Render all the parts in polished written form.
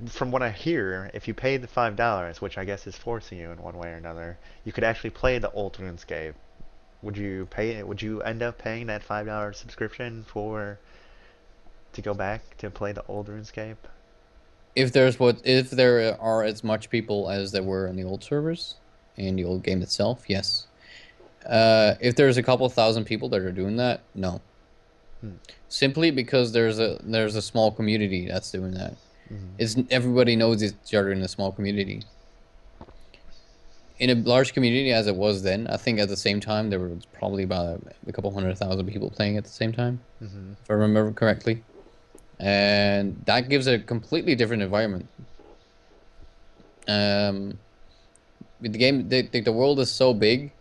from what I hear, if you paid the $5, which I guess is forcing you in one way or another, you could actually play the old RuneScape. Would you pay it? Would you end up paying that $5 subscription for to go back to play the old RuneScape? If there are as much people as there were in the old servers and the old game itself, yes. If there's a couple thousand people that are doing that, no. Hmm. Simply because there's a small community that's doing that. Mhm. It's everybody knows each other in a small community. In a large community as it was then, I think at the same time there was probably about a couple 100,000 people playing at the same time, Mhm. if I remember correctly. And that gives a completely different environment. Um, with the game, the world is so big.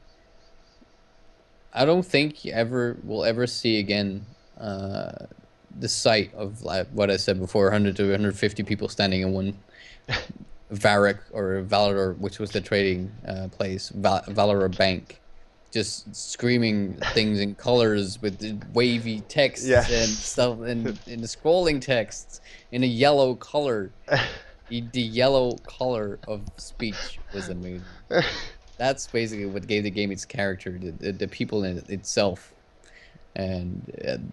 I don't think you ever will ever see again the sight of like what I said before, 100 to 150 people standing in one Varric or Valor, which was the trading place, Valor Bank, just screaming things in colors with the wavy texts and Yes. stuff, and in the scrolling texts in a yellow color. The yellow color of speech was amazing. That's basically what gave the game its character, the people in it itself, and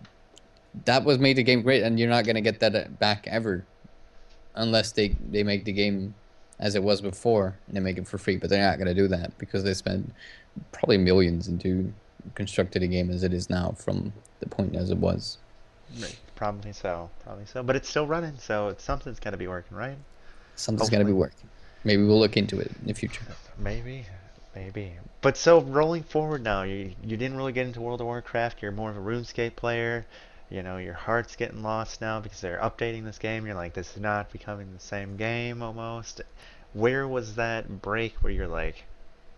that was made the game great. And you're not gonna get that back ever unless they make the game as it was before and they make it for free. But they're not gonna do that because they spent probably millions into constructing a game as it is now from the point as it was. Right. Probably so. Probably so. But it's still running, so something's got to be working, right? Something's gotta be Hopefully. working. Maybe we'll look into it in the future. Maybe. Maybe. But so rolling forward now, you didn't really get into World of Warcraft. You're more of a RuneScape player. You know, your heart's getting lost now because they're updating this game. You're like, this is not becoming the same game almost. Where was that break where you're like,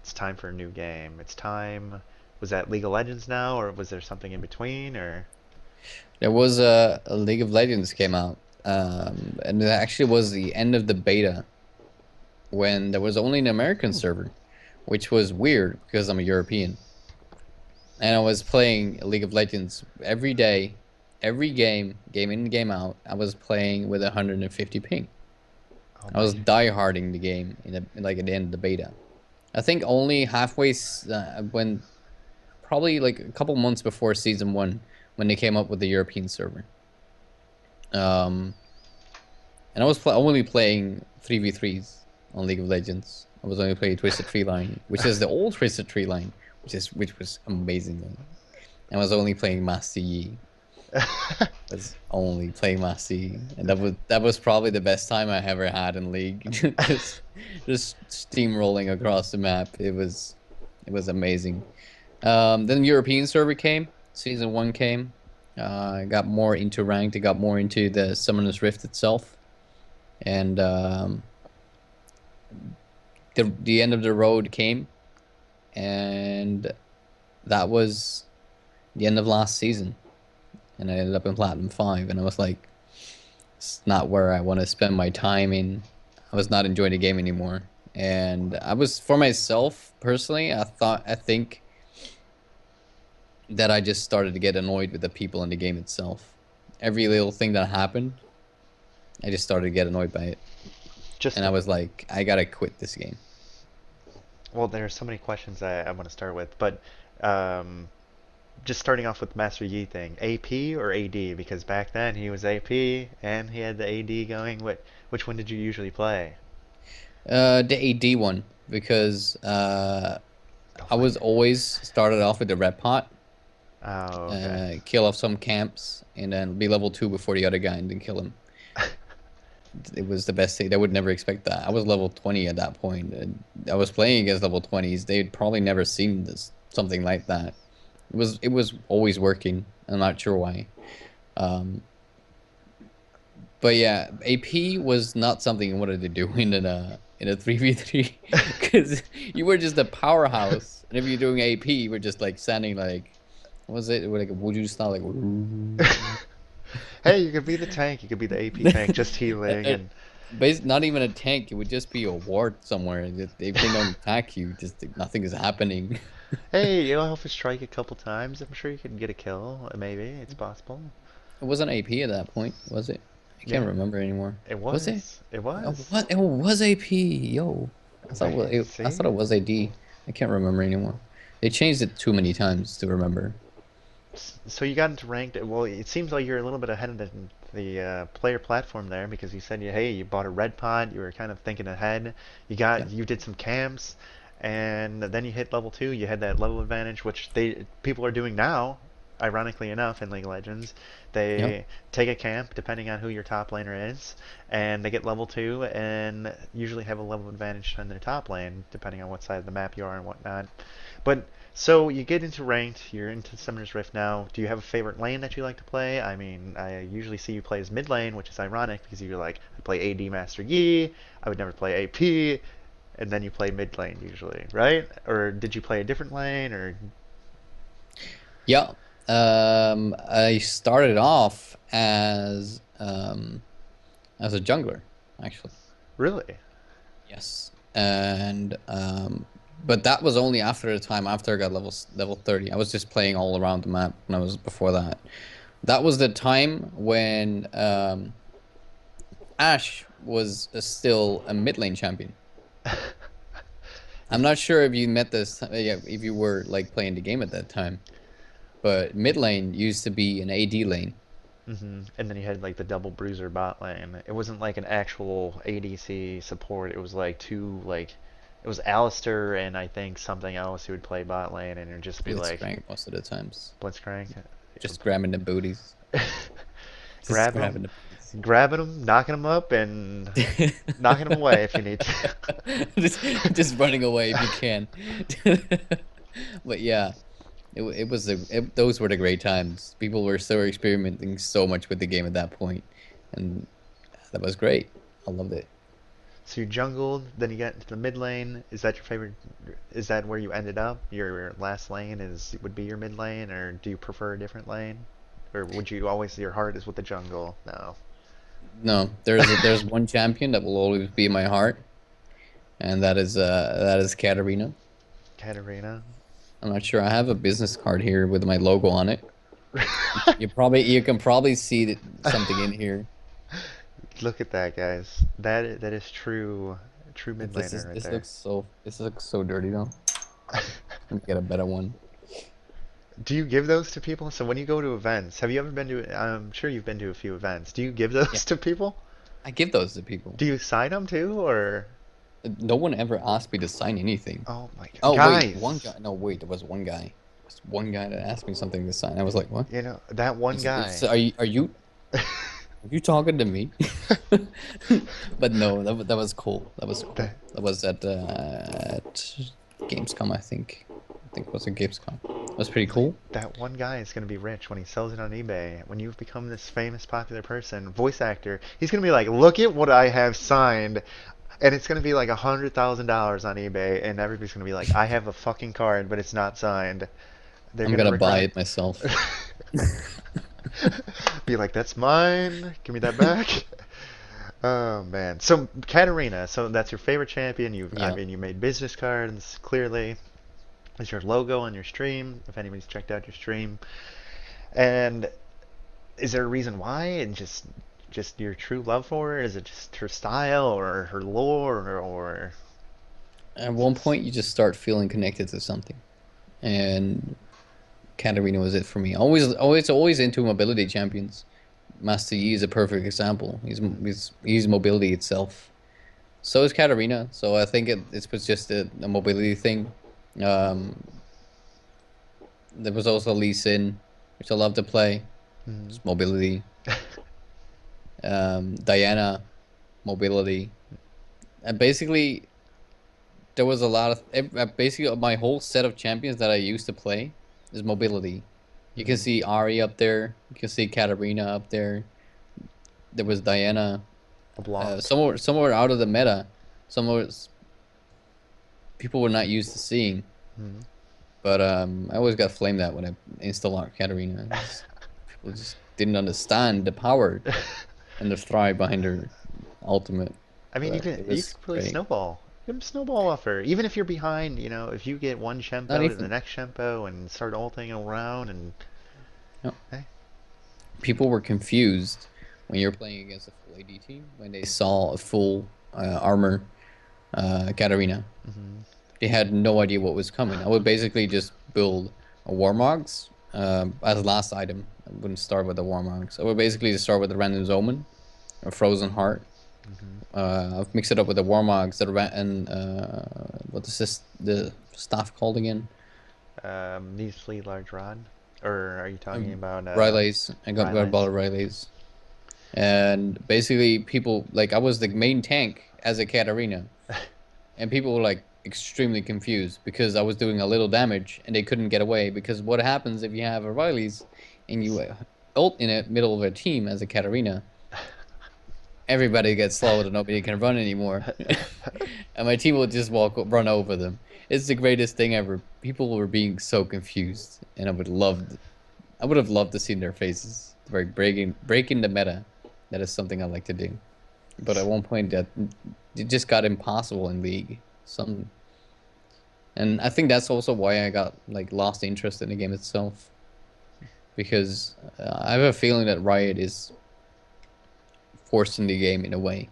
it's time for a new game? It's time. Was that League of Legends now, or was there something in between, or? There was a League of Legends came out, and it actually was the end of the beta when there was only an American server, which was weird because I'm a European. And I was playing League of Legends every day, every game in, game out. I was playing with 150 ping. Oh I my. was die-harding the game like at the end of the beta. I think only halfway when probably like a couple months before season one when they came up with the European server. Um, and I was only playing 3v3s on League of Legends. I was only playing Twisted Tree Line, which is the old Twisted Tree Line, which was amazing. I was only playing Master Yi. Was only playing Master Yi, and that was probably the best time I ever had in League. Just steamrolling across the map. It was amazing. Then European server came, season one came. I got more into ranked. I got more into the Summoner's Rift itself, and the end of the road came, and that was the end of last season. And I ended up in Platinum 5, and I was like, it's not where I want to spend my time in. I was not enjoying the game anymore. And I was, for myself personally, I think that I just started to get annoyed with the people in the game itself. Every little thing that happened, I just started to get annoyed by it. Just And I was like, I gotta quit this game. well, there are so many questions I want to start with, but um, just starting off with Master Yi thing, AP or AD? Because back then he was AP and he had the AD going. Which one did you usually play? The AD one, because Oh I my. was always started off with the red pot, Oh, okay. kill off some camps, and then be level 2 before the other guy and then kill him. It was the best thing. They would never expect that. I was level 20 at that point, and I was playing against level 20s. They'd probably never seen this something like that. It was always working. I'm not sure why. Um, but yeah, AP was not something you wanted to do in a 3v3 because you were just a powerhouse, and if you're doing AP, you were just like standing like, what was it? Like a Wuju style, like. Hey, you could be the tank. You could be the AP tank, just healing Uh, and Not even a tank. It would just be a ward somewhere. If they don't attack you, just nothing is happening. hey, you'll help us strike a couple times. I'm sure you can get a kill. Maybe it's possible. It wasn't AP at that point, was it? I can't Yeah, remember anymore. it Was it? was. It Oh, was. what? It was AP. Yo, I See? thought it was AD. I can't remember anymore. They changed it too many times to remember. So you got into ranked. Well, it seems like you're a little bit ahead of the player platform there because you said you bought a red pod. You were kind of thinking ahead. Yeah. You did some camps, and then you hit level 2. You had that level advantage, which they people are doing now. Ironically enough, in League of Legends, Yep. they take a camp depending on who your top laner is, and they get level 2, and usually have a level advantage on their top lane depending on what side of the map you are and whatnot. But so you get into ranked, you're into Summoner's Rift now. Do you have a favorite lane that you like to play? I mean, I usually see you play as mid lane, which is ironic because you're like, I play AD Master Yi, I would never play AP, and then you play mid lane usually, right? Or did you play a different lane, or Yeah. I started off as a jungler, actually. really? Yes. And but that was only after the time after I got level 30. I was just playing all around the map when I was before that. That was the time when Ash was still a mid lane champion. I'm not sure if you met this, yeah, if you were like playing the game at that time, but mid lane used to be an AD lane. And then you had like the double bruiser bot lane. It wasn't like an actual ADC support. It was like it was Alistair and I think something else who would play bot lane, and it'd just be like Blitzcrank most of the times. Blitzcrank. Just grabbing the booties. Just Grabbing grabbing them, the booties. grabbing them, knocking them up, and knocking them away if you need to. just running away if you can. But yeah, those were the great times. People were still experimenting so much with the game at that point, and that was great. I loved it. So you jungled, then you got into the mid lane. Is that your favorite? Is that where you ended up? Your last lane would be your mid lane, or do you prefer a different lane? Or would you always your heart is with the jungle? No. No, there's one champion that will always be in my heart, and that is Katarina. Katarina. I'm not sure. I have a business card here with my logo on it. You can probably see something in here. Look at that, guys. That is true mid laner right there. This looks so dirty though. Let me get a better one. Do you give those to people? So when you go to events, have you ever been to? I'm sure you've been to a few events. Do you give Yeah, those to people? I give those to people. Do you sign them too, or? No one ever asked me to sign anything. Oh my God, Oh wait, one guys! guy. No wait, there was one guy. There was one guy that asked me something to sign. I was like, what? You know that one guy. Are you talking to me? But no, that was cool. That was cool. That That was at Gamescom, I think. I think it was at Gamescom. That was pretty cool. that one guy is gonna be rich when he sells it on eBay. When you've become this famous, popular person, voice actor, he's gonna be like, "Look at what I have signed," and it's gonna be like $100,000 on eBay, and everybody's gonna be like, "I have a fucking card, but it's not signed." They're I'm gonna gonna buy regret. it myself. Be like, "That's mine. Give me that back." Oh man. So Katarina, so that's your favorite champion. I Yeah. mean, you made business cards clearly. It's your logo on your stream. If anybody's checked out your stream, and is there a reason why? And just your true love for her? Is it just her style or her lore or At is one this? point, you just start feeling connected to something, and Katarina was it for me. Always into mobility champions. Master Yi is a perfect example. He's mobility itself. So is Katarina. So I think it was just a mobility thing. Um, there was also Lee Sin, which I love to play. Mhm. It's mobility. Diana, mobility. And basically, there was a lot of basically my whole set of champions that I used to play is mobility. You can Mhm. see Ari up there. You can see Katarina up there. There was Diana. LeBlanc. Somewhere out of the meta. Somewhere people were not used to seeing. Mhm. But I always got flamed at when I installed Katarina. People just didn't understand the power and the thrive behind her ultimate. I mean, But it you was can really great. snowball. You can snowball off her. Even if you're behind, if you get one Not Shempo to the even. next Shempo and start ulting around and No. hey. People were confused when you're playing against a full AD team, when they saw a full armor Katarina. Hmm. They had no idea what was coming. I would basically just build a Warmogs as a last item. I wouldn't start with the Warmogs. I would basically just start with the Random Omen, a Frozen Heart. Hmm. I've mixed it up with the Warmogs that and what is this the staff called again? Needs fleet large rod, or are you talking Um, about Rylays. I got a Rylays? bottle of Rylays. And basically, people like I was the main tank as a Katarina, and people were like extremely confused because I was doing a little damage and they couldn't get away. Because what happens if you have a Riley's and you ult in the middle of a team as a Katarina? Everybody gets slowed and nobody can run anymore, and my team will just run over them. It's the greatest thing ever. People were being so confused, and I would have loved to see their faces. Like breaking the meta. That is something I like to do. But at one point, that it just got impossible in League. And I think that's also why I got like lost interest in the game itself, because I have a feeling that Riot is forcing the game in a way.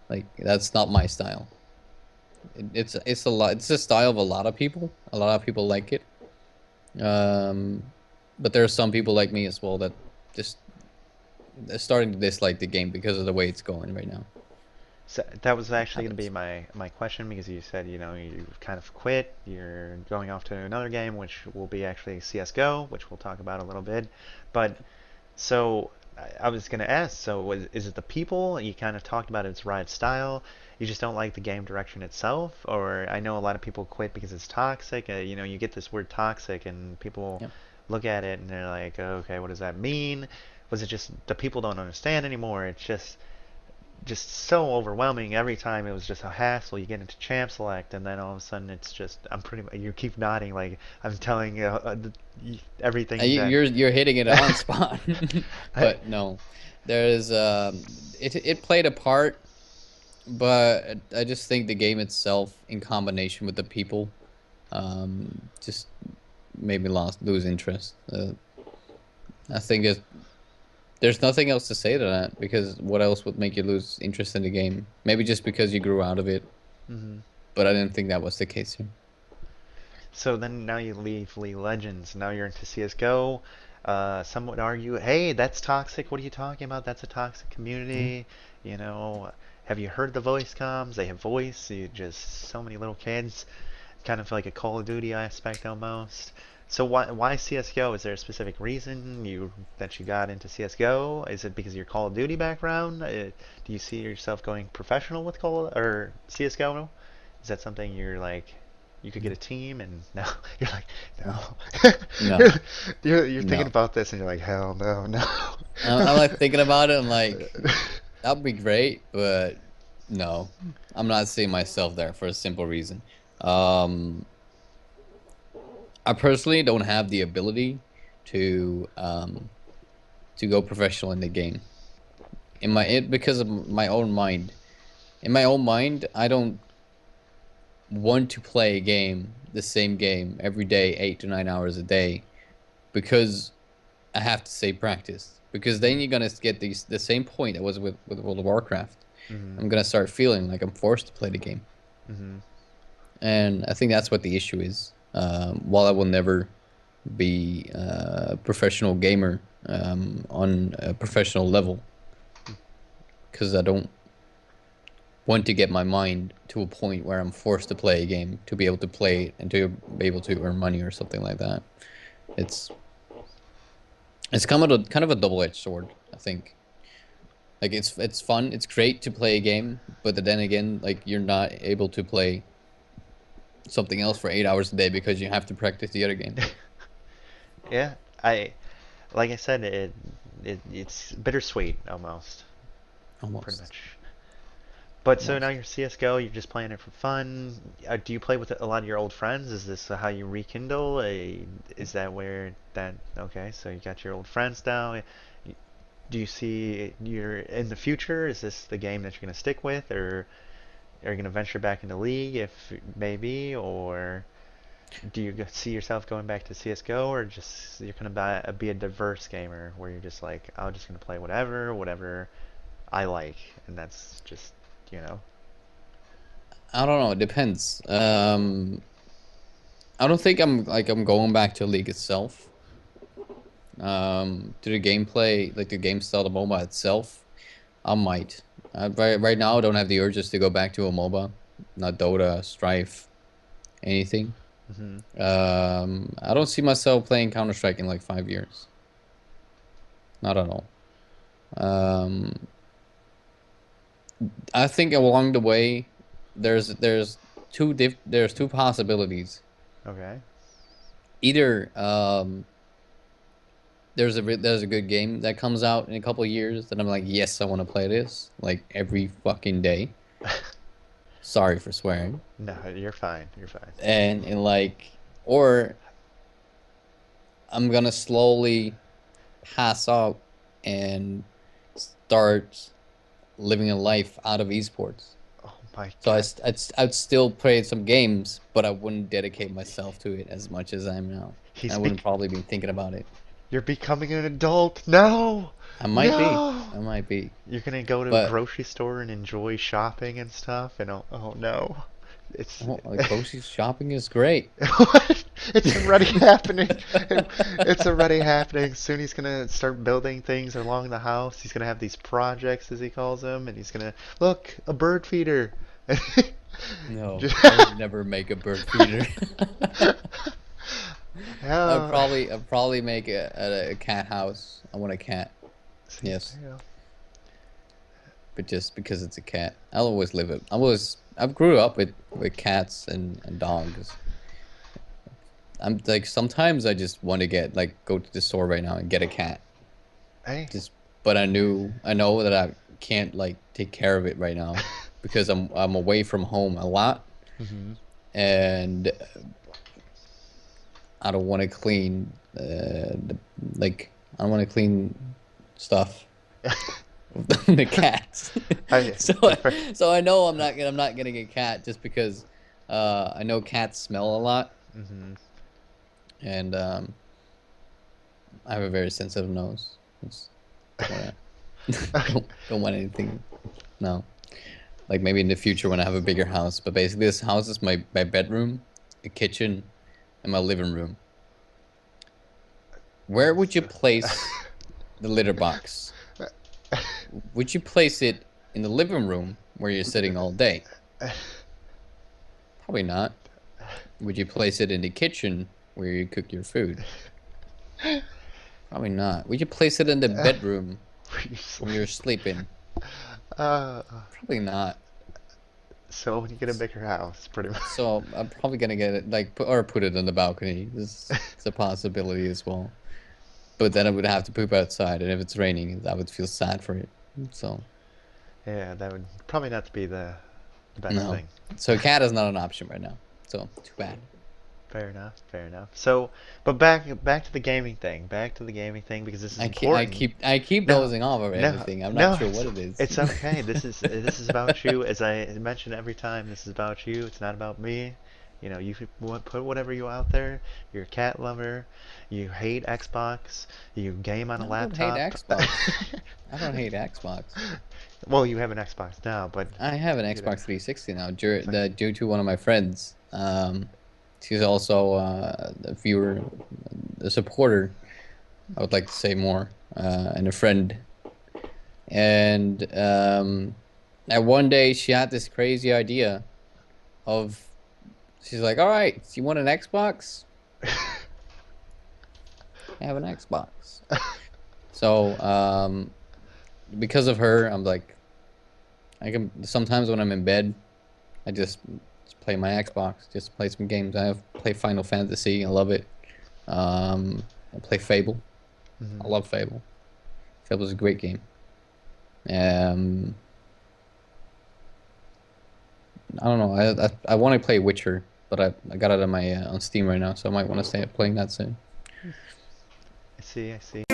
Like that's not my style. It's a lot. It's the style of a lot of people. A lot of people like it. Um, but there are some people like me as well that just they're starting to dislike the game because of the way it's going right now. So that was It actually going to be happens. my question because you said you kind of quit. You're going off to another game, which will be actually CS:GO, which we'll talk about a little bit. But so I was going to ask. So is it the people you kind of talked about? It's Riot style. You just don't like the game direction itself, or I know a lot of people quit because it's toxic. You get this word toxic, and people Yep. look at it and they're like, okay, what does that mean? Was it just the people don't understand anymore? It's just so overwhelming every time. It was just a hassle. You get into champ select and then all of a sudden it's just I'm pretty much you keep nodding like I'm telling you everything that You're hitting it on spot. I, But no, there's it played a part, but I just think the game itself, in combination with the people, just made me lose interest. I think there's nothing else to say to that because what else would make you lose interest in the game? Maybe just because you grew out of it, mhm. but I didn't think that was the case here. So then now you leave League of Legends. Now you're into CS:GO. Some would argue, hey, that's toxic. What are you talking about? That's a toxic Yeah. community. You know, have you heard the voice comms? They have voice. You just so many little kids. Kind of like a Call of Duty aspect almost. So why CS:GO? Is there a specific reason that you got into CS:GO? Is it because of your Call of Duty background? Do you see yourself going professional with Call or CS:GO? Is that something you're like you could get a team and no you're like No, no no, you're thinking no. about this and you're like hell no no. I'm like thinking about it. I'm like, that'd be great, but no, I'm not seeing myself there for a simple reason. Um, I personally don't have the ability to go professional in the game. Because of my own mind. In my own mind, I don't want to play a game, the same game every day, 8 to 9 hours a day, because I have to say practice. Because then Mhm. you're gonna get the same point I was with World of Warcraft. Mhm. I'm gonna start feeling like I'm forced to play the game, Mhm. and I think that's what the issue is. While I will never be a professional gamer on a professional level, because I don't want to get my mind to a point where I'm forced to play a game to be able to play it and to be able to earn money or something like that. It's it's kind of a double-edged sword, I think. Like it's fun, it's great to play a game, but then again, like you're not able to play something else for 8 hours a day because you have to practice the other game. Yeah, I like I said it's bittersweet almost pretty Almost, much. But so now almost. you're CS:GO, you're just playing it for fun. Do you play with a lot of your old friends? Is this how you rekindle? Is that where that okay? So you got your old friends now. Do you see you're in the future? Is this the game that you're gonna stick with, or are you gonna venture back into League if maybe, or? Do you see yourself going back to CS:GO, or just you're gonna be a diverse gamer where you're just like, I'm just gonna play whatever I like, and that's just, you know. I don't know. It depends. I don't think I'm going back to League itself. To the gameplay, like the game style, the MOBA itself, I might. Right now, I don't have the urges to go back to a MOBA, not Dota, Strife, anything. Hmm. I don't see myself playing Counter-Strike in like 5 years. Not at all. Um, I think along the way, there's there's two possibilities. Okay. Either there's a good game that comes out in a couple of years that I'm like, yes, I want to play this like every fucking day. Sorry for swearing. No, you're fine. You're fine. And like, or I'm gonna slowly pass out and start living a life out of esports. Oh my So God. I'd still play some games, but I wouldn't dedicate myself to it as much as I am now. He's I bec wouldn't probably be thinking about it. You're becoming an adult. No! I might be. No! I might be. You're gonna go to a But grocery store and enjoy shopping and stuff, and oh no. It's oh, like grocery shopping is great. it's already happening. It's already happening. Soon he's gonna start building things along the house. He's gonna have these projects, as he calls them, and he's gonna look a bird feeder. No, Just- I would never make a bird feeder. Yeah. I'd probably make a cat house. I want a cat. See, Yes, there you go. but just because it's a cat, I'll always live it. I've grew up with cats and dogs. I'm like sometimes I just want to get like go to the store right now and get a cat. Hey. Just but I know that I can't like take care of it right now because I'm away from home a lot Hmm. and I don't want to clean like I don't want to clean stuff with the cats. I, so fair. so I know I'm not getting a cat just because I know cats smell a lot Hmm. and I have a very sensitive nose. It's, don't wanna, don't want anything. No. Like maybe in the future when I have a bigger house. But basically this house is my bedroom, a kitchen, and my living room. Where would you place the litter box? Would you place it in the living room where you're sitting all day? Probably not. Would you place it in the kitchen where you cook your food? Probably not. Would you place it in the bedroom when you're sleeping? Uh, Probably not. so when you get a bigger house, pretty much. So I'm probably gonna get it like or put it on the balcony. This is a possibility as well. But then I would have to poop outside, and if it's raining, I would feel sad for it. So Yeah, that would probably not be the best no. thing. So a cat is not an option right now. So too bad. Fair enough, fair enough. So, but back to the gaming thing. Back to the gaming thing because this is important. I keep No, dozing off over no, everything. I'm no. not sure what it is. It's okay. This is about you. As I mention every time, this is about you. It's not about me. You know, you could put whatever you out there. You're a cat lover. You hate Xbox. You game on a I don't hate laptop. Xbox. I don't hate Xbox. Well, you have an Xbox now, but I have an you know, Xbox 360 now, it's like, due to one of my friends. She's also a viewer, a supporter. I would like to say more, and a friend. And at one day, she had this crazy idea of, she's like, "All right, so you want an Xbox? I have an Xbox." So because of her, I'm like, I can sometimes when I'm in bed, I just play my Xbox, just play some games. I have play Final Fantasy, I love it. I play Fable, I mhm. love Fable. Fable's a great game. Um, I don't know. I want to play Witcher, but I got it on my on Steam right now, so I might want to stay playing that soon. I see, I see.